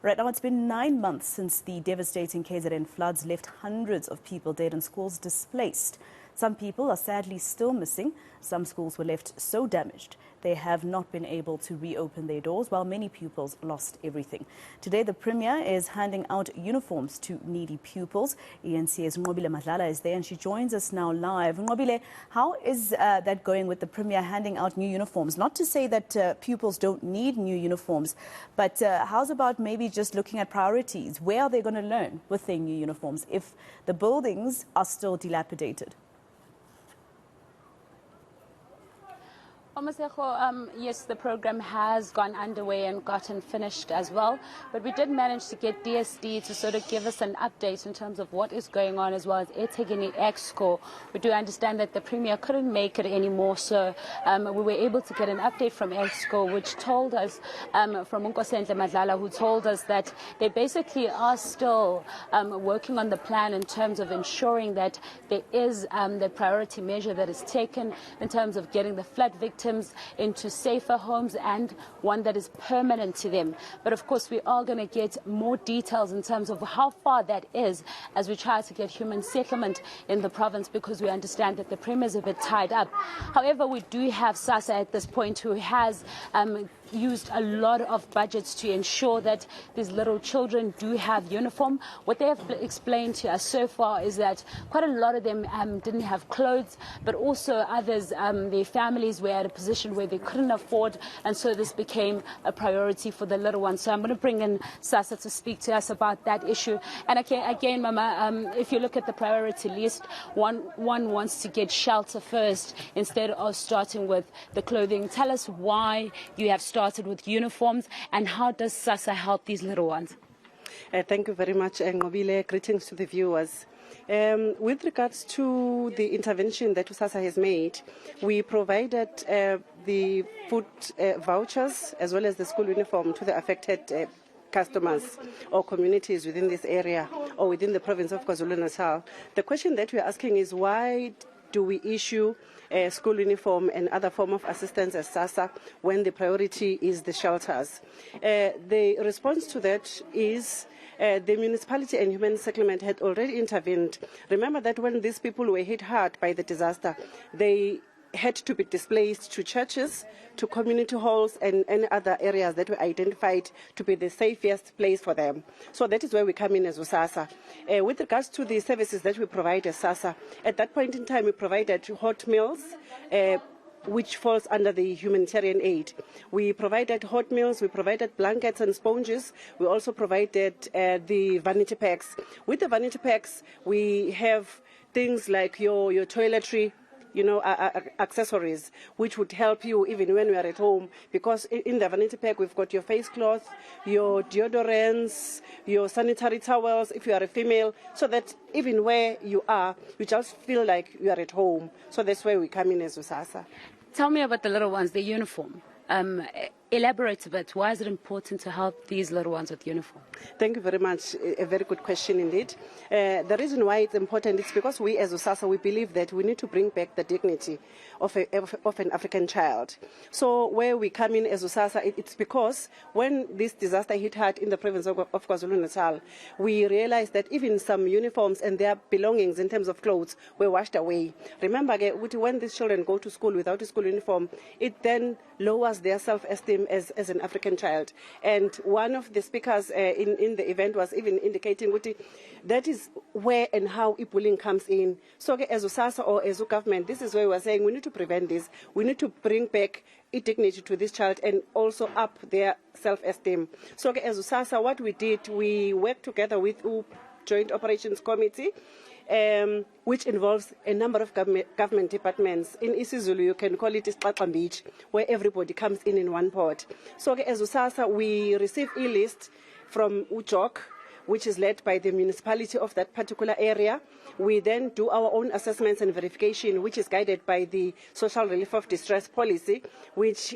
Right now, it's been 9 months since the devastating KZN floods left hundreds of people dead and schools displaced. Some people are sadly still missing. Some schools were left so damaged they have not been able to reopen their doors, while many pupils lost everything. Today, the Premier is handing out uniforms to needy pupils. eNCA's Nqobile Madlala is there and she joins us now live. Nqobile, how is that going with the Premier handing out new uniforms? Not to say that pupils don't need new uniforms, but how's about maybe just looking at priorities? Where are they going to learn with their new uniforms if the buildings are still dilapidated? Yes, the program has gone underway and gotten finished as well, but we did manage to get DSD to sort of give us an update in terms of what is going on, as well as eThekwini eNCA. We do understand that the Premier couldn't make it anymore, so we were able to get an update from eNCA, which told us, from Nqobile Madlala, who told us that they basically are still working on the plan in terms of ensuring that there is the priority measure that is taken in terms of getting the flood victims into safer homes and one that is permanent to them. But of course, we are going to get more details in terms of how far that is as we try to get human settlement in the province, because we understand that the Premier is a bit tied up. However, we do have SASSA at this point, who has used a lot of budgets to ensure that these little children do have uniform. What they have explained to us so far is that quite a lot of them didn't have clothes, but also others, their families were at a position where they couldn't afford, and so this became a priority for the little ones. So I'm going to bring in SASSA to speak to us about that issue. And again, Mama, if you look at the priority list, one wants to get shelter first instead of starting with the clothing. Tell us why you have started with uniforms, and how does SASSA help these little ones? Thank you very much, Nqobile. Greetings to the viewers. With regards to the intervention that SASSA has made, we provided the food vouchers as well as the school uniform to the affected customers or communities within this area or within the province of KwaZulu-Natal. The question that we are asking is, why do we issue a school uniform and other form of assistance as SASSA when the priority is the shelters? The response to that is the municipality and human settlement had already intervened. Remember that when these people were hit hard by the disaster, they had to be displaced to churches, to community halls and other areas that were identified to be the safest place for them. So that is where we come in as SASSA. With regards to the services that we provide as SASSA, at that point in time we provided hot meals, which falls under the humanitarian aid. We provided hot meals, we provided blankets and sponges. We also provided the vanity packs. With the vanity packs, we have things like your toiletry, accessories, which would help you even when you are at home, because in the vanity pack we've got your face cloth, your deodorants, your sanitary towels if you are a female, so that even where you are, you just feel like you are at home. So that's where we come in as SASSA. Tell me about the little ones, the uniform. Elaborate a bit. Why is it important to help these little ones with uniform? Thank you very much. A very good question indeed. The reason why it's important is because we as SASSA, we believe that we need to bring back the dignity of an African child. So where we come in as SASSA, it's because when this disaster hit hard in the province of KwaZulu-Natal, we realized that even some uniforms and their belongings in terms of clothes were washed away. Remember, when these children go to school without a school uniform, it then lowers their self-esteem as an African child. And one of the speakers in the event was even indicating that is where and how bullying comes in. So as SASSA or as a government, this is where we're saying we need to prevent this. We need to bring back dignity to this child and also up their self-esteem. So as SASSA, what we did, we worked together with Joint Operations Committee, which involves a number of government departments. In isiZulu, you can call it Isxaxa Beach, where everybody comes in one pot. So as SASSA, we receive a list from UJOC, which is led by the municipality of that particular area. We then do our own assessments and verification, which is guided by the Social Relief of Distress Policy, which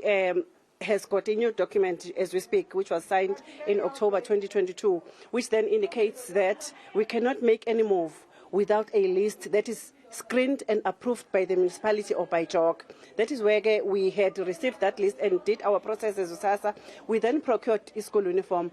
has got a new document as we speak, which was signed in October 2022, which then indicates that we cannot make any move without a list that is screened and approved by the municipality or by JOC. That is where we had received that list and did our process as SASSA. We then procured a school uniform.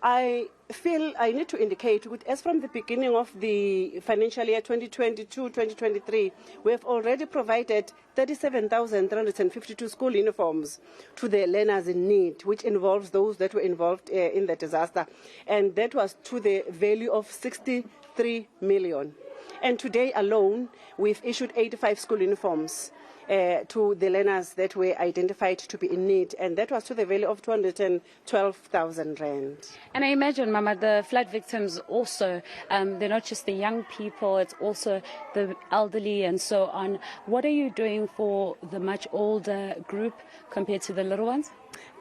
I feel I need to indicate, as from the beginning of the financial year 2022-2023, we have already provided 37,352 school uniforms to the learners in need, which involves those that were involved in the disaster. And that was to the value of 63 million. And today alone, we've issued 85 school uniforms to the learners that were identified to be in need, and that was to the value of 212,000 rand. And I imagine, Mama, the flood victims also, they're not just the young people, it's also the elderly and so on. What are you doing for the much older group compared to the little ones?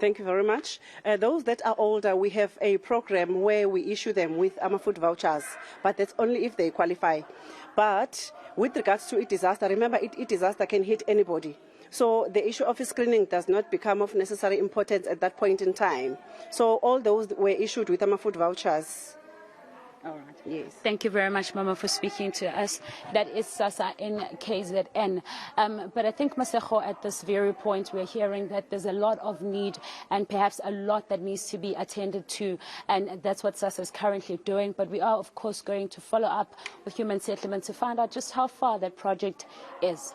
Thank you very much. Those that are older, we have a program where we issue them with food vouchers, but that's only if they qualify. But with regards to disaster, remember, disaster can hit anybody. So the issue of screening does not become of necessary importance at that point in time. So all those were issued with food vouchers. All right. Yes. Thank you very much, Mama, for speaking to us. That is SASSA in KZN. But I think, Masego, at this very point, we're hearing that there's a lot of need and perhaps a lot that needs to be attended to. And that's what SASSA is currently doing. But we are, of course, going to follow up with Human Settlement to find out just how far that project is.